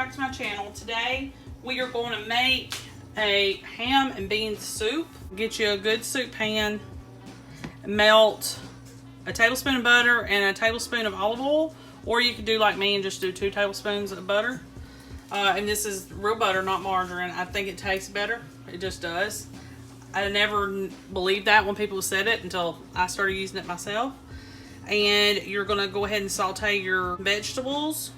back to my channel. Today we are going to make a ham and beans soup. Get you a good soup pan, melt a tablespoon of butter and a tablespoon of olive oil, or you could do like me and just do 2 tablespoons of butter. And this is real butter, not margarine. I think it tastes better. It just does. I never believed that when people said it until I started using it myself. And you're going to go ahead and saute your vegetables.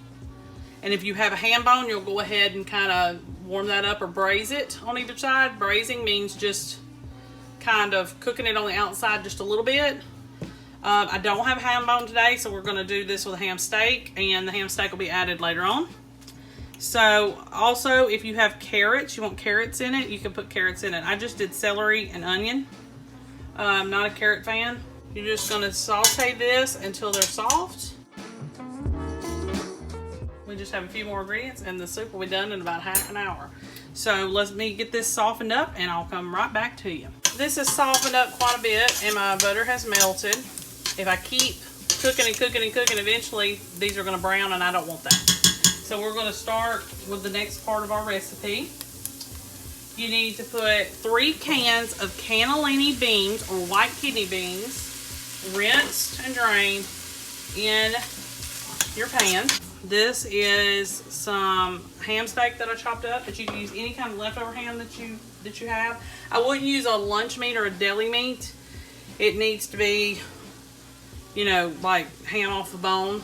And if you have a ham bone, you'll go ahead and kind of warm that up or braise it on either side. Braising means just kind of cooking it on the outside just a little bit. I don't have a ham bone today, so we're going to do this with a ham steak, and the ham steak will be added later on. So also, if you have carrots, you want carrots in it, you can put carrots in it. I just did celery and onion. I'm not a carrot fan. You're just going to saute this until they're soft. We just have a few more ingredients and the soup will be done in about half an hour. So let me get this softened up and I'll come right back to you. This is softened up quite a bit and my butter has melted. If I keep cooking and cooking and cooking, eventually these are going to brown and I don't want that. So we're going to start with the next part of our recipe. You need to put 3 cans of cannellini beans or white kidney beans, rinsed and drained, in your pan. This is some ham steak that I chopped up, but you can use any kind of leftover ham that you have. I wouldn't use a lunch meat or a deli meat. It needs to be, you know, like ham off the bone.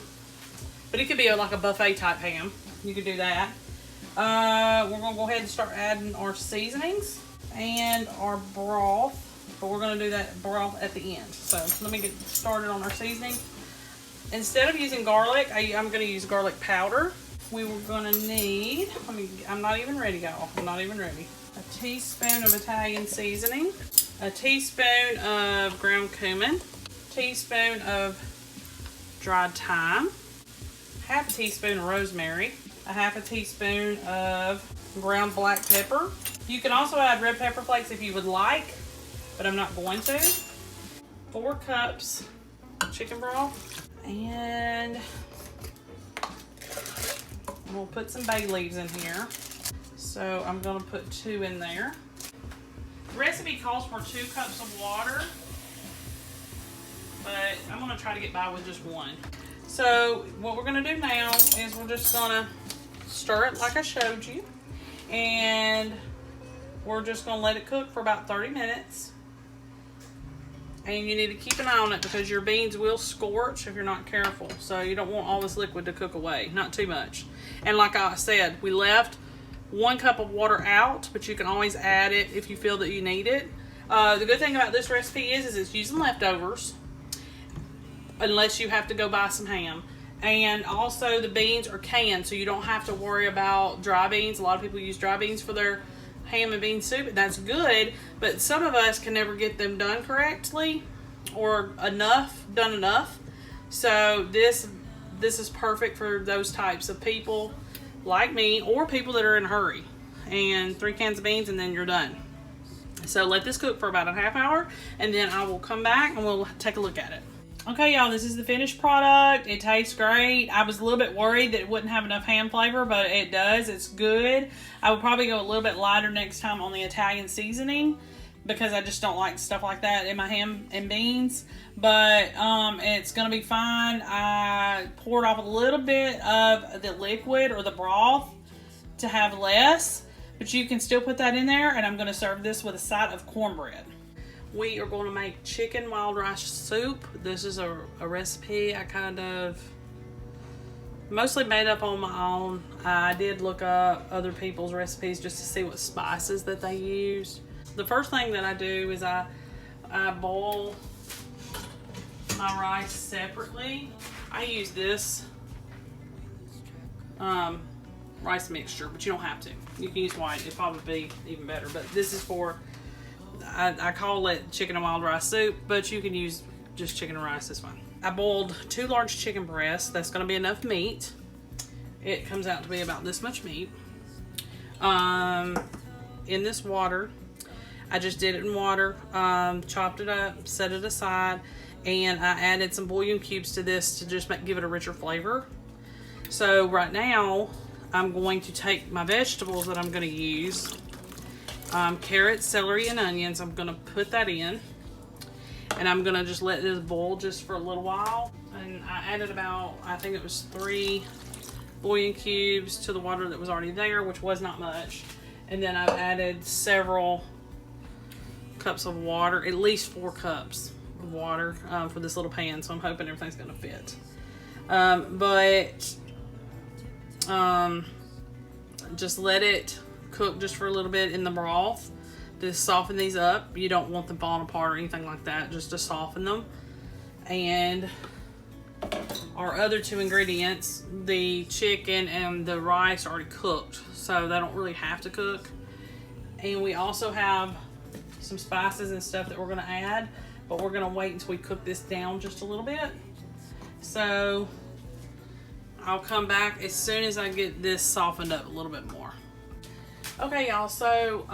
But it could be like a buffet type ham. You could do that. We're going to go ahead and start adding our seasonings and our broth. But we're going to do that broth at the end. So let me get started on our seasoning. Instead of using garlic, I'm going to use garlic powder. We were going to need, I'm not even ready, y'all. I'm not even ready. A teaspoon of Italian seasoning. A teaspoon of ground cumin. Teaspoon of dried thyme. Half a teaspoon of rosemary. A half a teaspoon of ground black pepper. You can also add red pepper flakes if you would like, but I'm not going to. 4 cups chicken broth. And we'll put some bay leaves in here. So I'm going to put 2 in there. The recipe calls for 2 cups of water, but I'm going to try to get by with just 1. So what we're going to do now is we're just going to stir it like I showed you. And we're just going to let it cook for about 30 minutes. And you need to keep an eye on it because your beans will scorch if you're not careful. So you don't want all this liquid to cook away, not too much. And like I said, we left 1 cup of water out, but you can always add it if you feel that you need it. The good thing about this recipe is it's using leftovers, unless you have to go buy some ham. And also the beans are canned, so you don't have to worry about dry beans. A lot of people use dry beans for their ham and bean soup, and that's good, but some of us can never get them done correctly or done enough. So this is perfect for those types of people like me, or people that are in a hurry. And 3 cans of beans and then you're done. So let this cook for about a half hour and then I will come back and we'll take a look at it. Okay, y'all, this is the finished product. It tastes great. I was a little bit worried that it wouldn't have enough ham flavor, but it does. It's good. I would probably go a little bit lighter next time on the Italian seasoning because I just don't like stuff like that in my ham and beans. But it's going to be fine. I poured off a little bit of the liquid or the broth to have less, but you can still put that in there, and I'm going to serve this with a side of cornbread. We are going to make chicken wild rice soup. This is a recipe I kind of mostly made up on my own. I did look up other people's recipes just to see what spices that they use. The first thing that I do is I boil my rice separately. I use this rice mixture, but you don't have to. You can use white. It'd probably be even better, but this is for, I call it chicken and wild rice soup, but you can use just chicken and rice, it's fine. I boiled 2 large chicken breasts. That's going to be enough meat. It comes out to be about this much meat. In this water, I just did it in water, chopped it up, set it aside, and I added some bouillon cubes to this to just give it a richer flavor. So right now, I'm going to take my vegetables that I'm going to use, carrots, celery, and onions. I'm going to put that in, and I'm going to just let this boil just for a little while. And I added about, I think it was 3 bouillon cubes to the water that was already there, which was not much. And then I've added several cups of water, at least 4 cups of water for this little pan, so I'm hoping everything's going to fit. Just let it cook just for a little bit in the broth to soften these up. You don't want them falling apart or anything like that, just to soften them. And our other 2 ingredients, the chicken and the rice, are already cooked, so they don't really have to cook. And we also have some spices and stuff that we're going to add, but we're going to wait until we cook this down just a little bit. So I'll come back as soon as I get this softened up a little bit more. Okay, y'all, so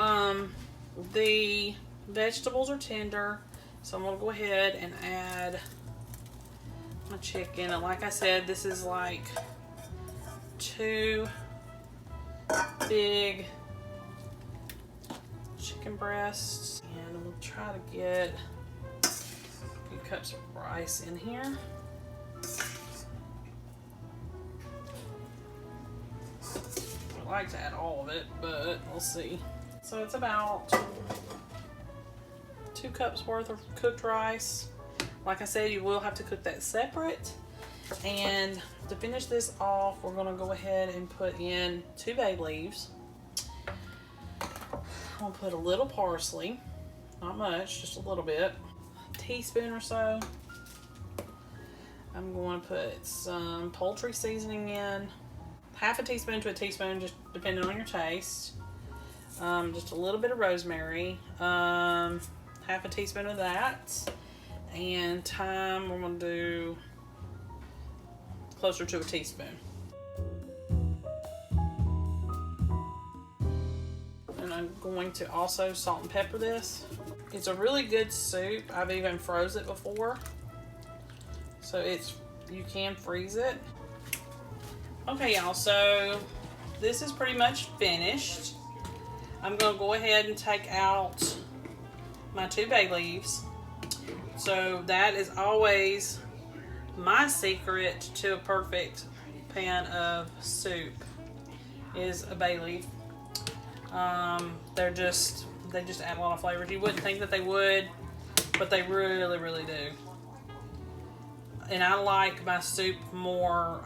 the vegetables are tender, so I'm going to go ahead and add my chicken. And like I said, this is like 2 big chicken breasts, and we'll try to get a few cups of rice in here. I like to add all of it, but we'll see. So it's about 2 cups worth of cooked rice. Like I said, you will have to cook that separate. And to finish this off, we're going to go ahead and put in 2 bay leaves. I'm going to put a little parsley, not much, just a little bit, a teaspoon or so. I'm going to put some poultry seasoning in, half a teaspoon to a teaspoon, just depending on your taste. Just a little bit of rosemary, half a teaspoon of that, and thyme, we're going to do closer to a teaspoon. And I'm going to also salt and pepper this. It's a really good soup. I've even froze it before, so you can freeze it. Okay, y'all, so this is pretty much finished. I'm going to go ahead and take out my 2 bay leaves. So that is always my secret to a perfect pan of soup, is a bay leaf. They just add a lot of flavors. You wouldn't think that they would, but they really, really do. And I like my soup more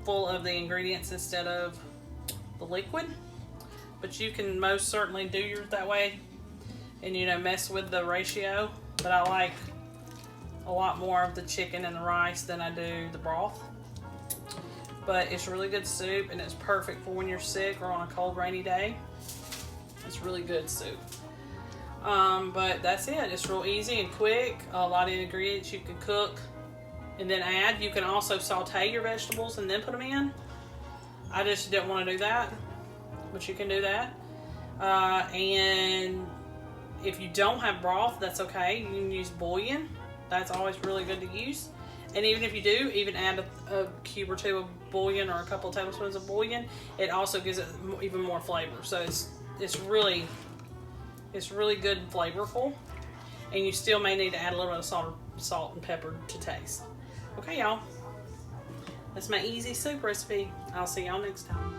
full of the ingredients instead of the liquid. But you can most certainly do yours that way and, you know, mess with the ratio. But I like a lot more of the chicken and the rice than I do the broth. But it's really good soup, and it's perfect for when you're sick or on a cold, rainy day. It's really good soup. But that's it. It's real easy and quick. A lot of ingredients you can cook and then add. You can also saute your vegetables and then put them in. I just didn't want to do that, but you can do that. And if you don't have broth, that's okay. You can use bouillon. That's always really good to use. And even if you do, even add a cube or 2 of bouillon or a couple of tablespoons of bouillon, it also gives it even more flavor. So it's really good and flavorful. And you still may need to add a little bit of salt and pepper to taste. Okay, y'all. That's my easy soup recipe. I'll see y'all next time.